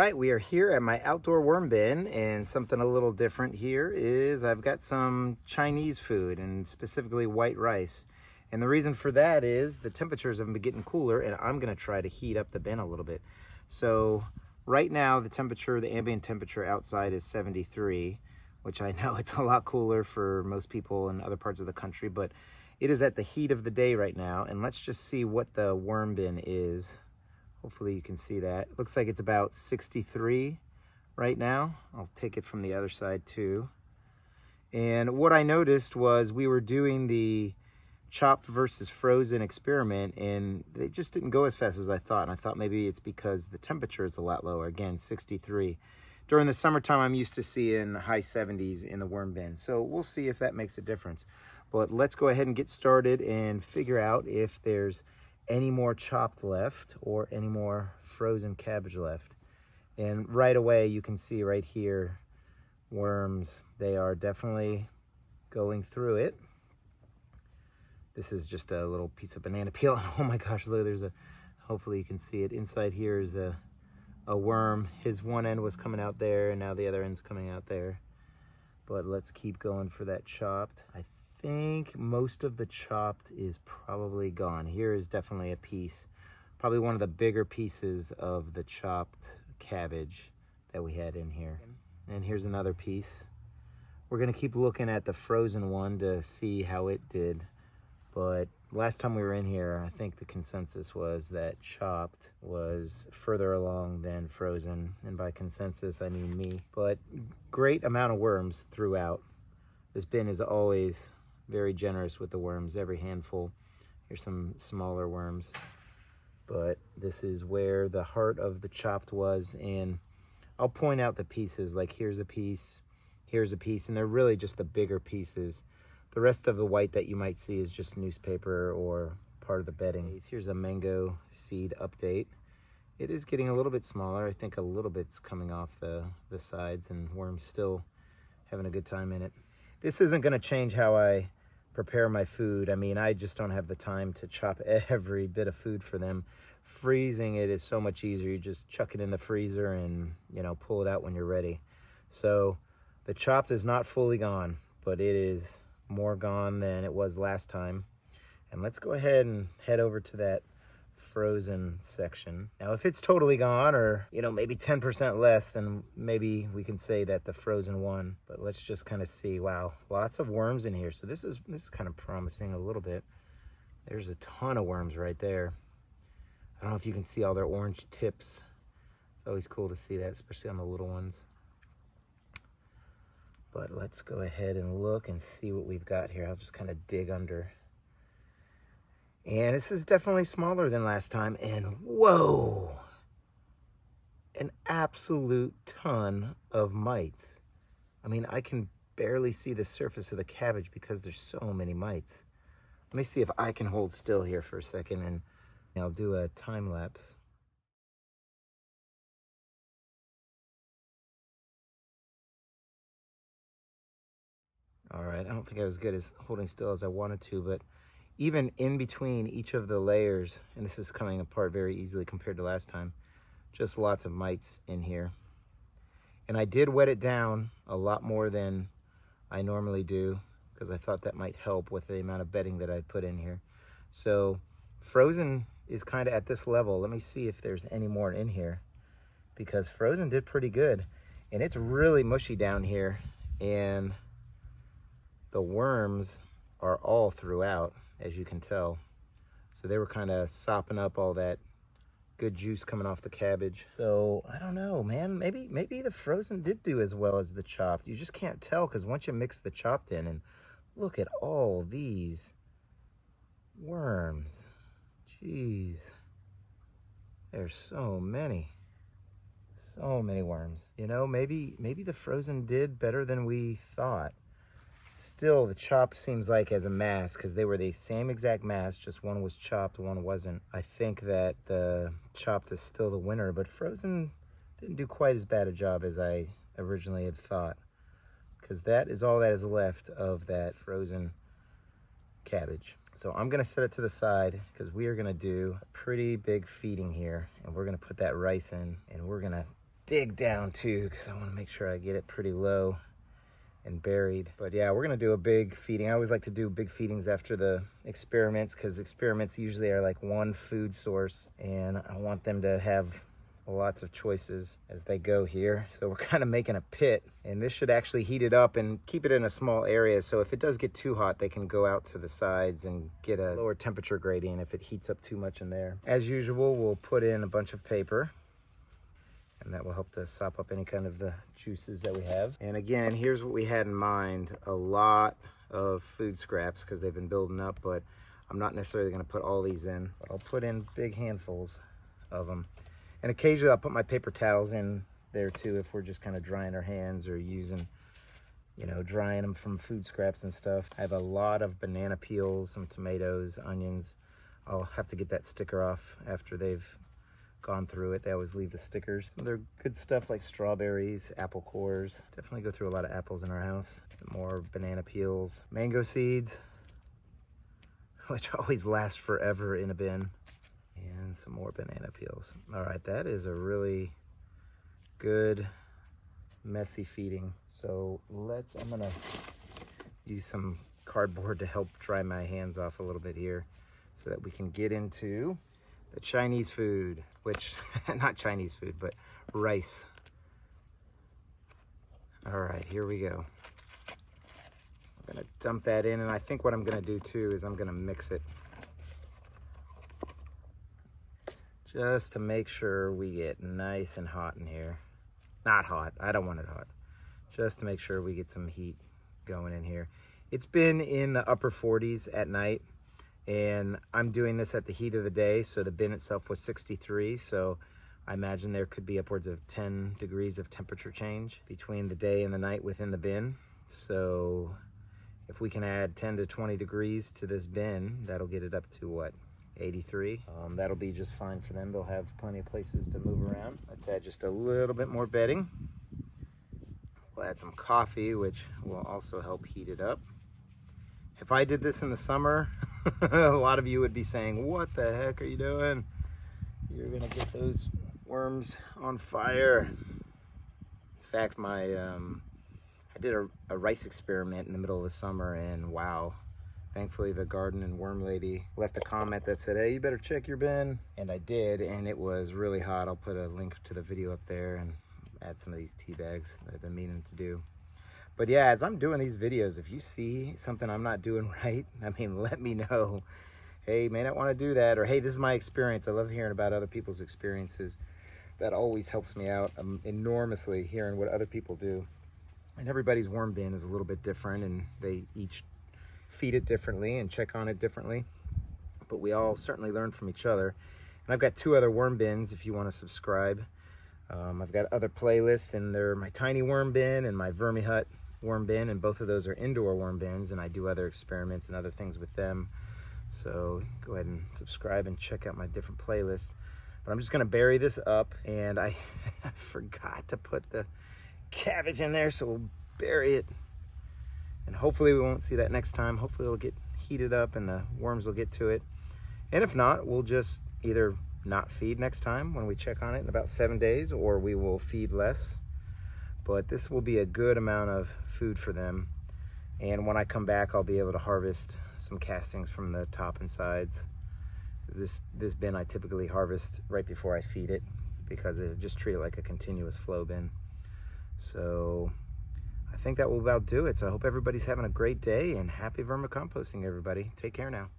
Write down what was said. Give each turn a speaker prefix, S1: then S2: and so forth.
S1: right, we are here at my outdoor worm bin, and something a little different here is I've got some Chinese food, and specifically white rice. And the reason for that is the temperatures have been getting cooler, and I'm gonna try to heat up the bin a little bit. So right now the temperature, the ambient temperature outside is 73, which I know it's a lot cooler for most people in other parts of the country, but it is at the heat of the day right now. And let's just see what the worm bin is. Hopefully you can see that. Looks like it's about 63 right now. I'll take it from the other side too. And what I noticed was we were doing the chopped versus frozen experiment, and they just didn't go as fast as I thought. And I thought maybe it's because the temperature is a lot lower. Again, 63. During the summertime, I'm used to seeing high 70s in the worm bin. So we'll see if that makes a difference. But let's go ahead and get started and figure out if there's any more chopped left or any more frozen cabbage left. And right away you can see right here, worms, they are definitely going through it. This is just a little piece of banana peel. Oh my gosh, look, there's a, hopefully you can see it. Inside here is a worm. His one end was coming out there, and now the other end's coming out there. But let's keep going for that chopped. I think most of the chopped is probably gone. Here is definitely a piece, probably one of the bigger pieces of the chopped cabbage that we had in here. And here's another piece. We're gonna keep looking at the frozen one to see how it did. But last time we were in here, I think the consensus was that chopped was further along than frozen. And by consensus, I mean me. But great amount of worms throughout. This bin is always very generous with the worms, every handful. Here's some smaller worms, but this is where the heart of the chopped was. And I'll point out the pieces, like here's a piece, and they're really just the bigger pieces. The rest of the white that you might see is just newspaper or part of the bedding. Here's a mango seed update. It is getting a little bit smaller. I think a little bit's coming off the sides, and worms still having a good time in it. This isn't gonna change how I prepare my food. I mean, I just don't have the time to chop every bit of food for them. Freezing it is so much easier. You just chuck it in the freezer and, you know, pull it out when you're ready. So the chopped is not fully gone, but it is more gone than it was last time. And let's go ahead and head over to that frozen section. Now, if it's totally gone, or, you know, maybe 10% less, then maybe we can say that the frozen won. But let's just kind of see. Wow, lots of worms in here. So this is kind of promising a little bit. There's a ton of worms right there. I don't know if you can see all their orange tips. It's always cool to see that, especially on the little ones. But let's go ahead and look and see what we've got here. I'll just kind of dig under. And this is definitely smaller than last time. And whoa, an absolute ton of mites. I mean, I can barely see the surface of the cabbage because there's so many mites. Let me see if I can hold still here for a second, and I'll do a time lapse. All right, I don't think I was good as holding still as I wanted to, but even in between each of the layers, and this is coming apart very easily compared to last time, just lots of mites in here. And I did wet it down a lot more than I normally do, because I thought that might help with the amount of bedding that I'd put in here. So frozen is kind of at this level. Let me see if there's any more in here, because frozen did pretty good. And it's really mushy down here, and the worms are all throughout, as you can tell. So they were kind of sopping up all that good juice coming off the cabbage. So I don't know, man, maybe the frozen did do as well as the chopped. You just can't tell, because once you mix the chopped in, and look at all these worms. Jeez, there's so many worms. You know, maybe the frozen did better than we thought. Still, the chopped seems like as a mass, because they were the same exact mass, just one was chopped, one wasn't. I think that the chopped is still the winner, but frozen didn't do quite as bad a job as I originally had thought, because that is all that is left of that frozen cabbage. So I'm gonna set it to the side, because we are gonna do a pretty big feeding here, and we're gonna put that rice in, and we're gonna dig down too, because I want to make sure I get it pretty low and buried. But yeah, we're gonna do a big feeding. I always like to do big feedings after the experiments, because experiments usually are like one food source, and I want them to have lots of choices as they go here. So we're kind of making a pit, and this should actually heat it up and keep it in a small area, so if it does get too hot, they can go out to the sides and get a lower temperature gradient if it heats up too much in there. As usual, we'll put in a bunch of paper, and that will help to sop up any kind of the juices that we have. And again, here's what we had in mind: a lot of food scraps, because they've been building up, but I'm not necessarily going to put all these in, but I'll put in big handfuls of them. And occasionally I'll put my paper towels in there too, if we're just kind of drying our hands or using, you know, drying them from food scraps and stuff. I have a lot of banana peels, some tomatoes, onions. I'll have to get that sticker off after they've gone through it. They always leave the stickers. They're good stuff like strawberries, apple cores. Definitely go through a lot of apples in our house. More banana peels, mango seeds, which always last forever in a bin. And some more banana peels. All right, that is a really good messy feeding. So I'm gonna use some cardboard to help dry my hands off a little bit here, so that we can get into the Chinese food, which, not Chinese food, but rice. All right, here we go. I'm gonna dump that in, and I think what I'm gonna do too is I'm gonna mix it, just to make sure we get nice and hot in here. Not hot, I don't want it hot. Just to make sure we get some heat going in here. It's been in the upper 40s at night, and I'm doing this at the heat of the day, so the bin itself was 63, so I imagine there could be upwards of 10 degrees of temperature change between the day and the night within the bin. So if we can add 10 to 20 degrees to this bin, that'll get it up to what? 83. That'll be just fine for them. They'll have plenty of places to move around. Let's add just a little bit more bedding. We'll add some coffee, which will also help heat it up. If I did this in the summer, a lot of you would be saying, what the heck are you doing? You're gonna get those worms on fire. In fact, I did a rice experiment in the middle of the summer, and wow. Thankfully, the garden and worm lady left a comment that said, hey, you better check your bin. And I did, and it was really hot. I'll put a link to the video up there and add some of these tea bags that I've been meaning to do. But yeah, as I'm doing these videos, if you see something I'm not doing right, I mean, let me know. Hey, you may not want to do that, or hey, this is my experience. I love hearing about other people's experiences. That always helps me out enormously, hearing what other people do. And everybody's worm bin is a little bit different, and they each feed it differently and check on it differently, but we all certainly learn from each other. And I've got 2 other worm bins if you want to subscribe. I've got other playlists, and they're my tiny worm bin and my Vermihut worm bin, and both of those are indoor worm bins, and I do other experiments and other things with them. So go ahead and subscribe and check out my different playlists. But I'm just going to bury this up, and I forgot to put the cabbage in there, so we'll bury it. And hopefully we won't see that next time. Hopefully it'll get heated up and the worms will get to it. And if not, we'll just either not feed next time when we check on it in about 7 days, or we will feed less. But this will be a good amount of food for them. And when I come back, I'll be able to harvest some castings from the top and sides. This bin I typically harvest right before I feed it, because I just treat it like a continuous flow bin. So I think that will about do it. So I hope everybody's having a great day, and happy vermicomposting, everybody. Take care now.